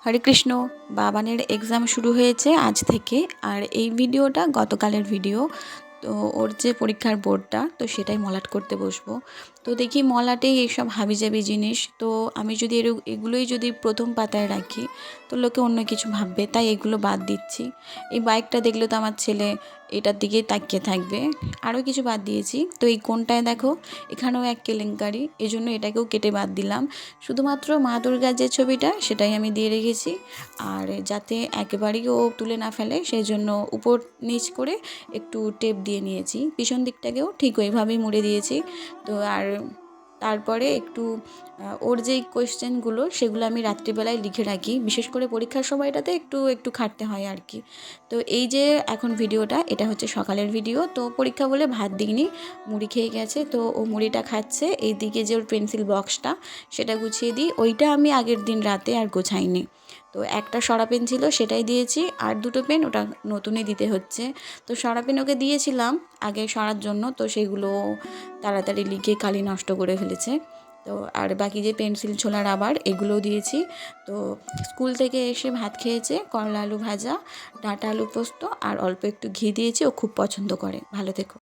হরে Krishna. বাবানের exam শুরু হয়েছে আজ থেকে। আর এই ভিডিওটা গতকালের ভিডিও। তো ওর যে পরীক্ষার বোর্ডটা, তো সেটাই মলাট করতে বসবো। তো দেখি মলাটেই এইসব হাবিজাবি জিনিস, তো আমি যদি এগুলোই যদি প্রথম পাতায় রাখি তো লোকে অন্য কিছু ভাববে, তাই এগুলো বাদ দিচ্ছি। এই বাইকটা দেখলে তো আমার ছেলে এটার দিকেই তাকিয়ে থাকবে। আরও কিছু বাদ দিয়েছি। তো এই কোনটায় দেখো, এখানেও এক কেলেঙ্কারি, এই জন্য এটাকেও কেটে বাদ দিলাম। শুধুমাত্র মা দুর্গার যে ছবিটা সেটাই আমি দিয়ে রেখেছি। আর যাতে একেবারেই ও তুলে না ফেলে সেই জন্য উপর নিচ করে একটু টেপ দিয়ে নিয়েছি। পিছন দিকটাকেও ঠিক ওইভাবেই মুড়ে দিয়েছি। তো আর তারপরে একটু ওর যেই কোয়েশ্চেনগুলো সেগুলো আমি রাত্রিবেলায় লিখে রাখি, বিশেষ করে পরীক্ষার সময়টাতে একটু একটু খাটতে হয় আর কি। তো এই যে এখন ভিডিওটা, এটা হচ্ছে সকালের ভিডিও। তো পরীক্ষা বলে ভাত দিইনি, মুড়ি খেয়ে গেছে, তো ও মুড়িটা খাচ্ছে। এইদিকে যে ওর পেন্সিল বক্সটা সেটা গুছিয়ে দিই, ওইটা আমি আগের দিন রাতে আর গোছাইনি। তো একটা সরা পেন ছিল সেটাই দিয়েছি, আর দুটো পেন ওটা নতুনই দিতে হচ্ছে। তো সরা পেন ওকে দিয়েছিলাম আগে সরার জন্য, তো সেগুলো তাড়াতাড়ি লিখে কালি নষ্ট করে ফেলেছে। তো আর বাকি যে পেন্সিল ছোলা রাবার এগুলোও দিয়েছি। তো স্কুল থেকে এসে ভাত খেয়েছে, করলা আলু ভাজা, ডাঁটা আলু পোস্ত আর অল্প একটু ঘি দিয়েছি, ও খুব পছন্দ করে। ভালো থেকো।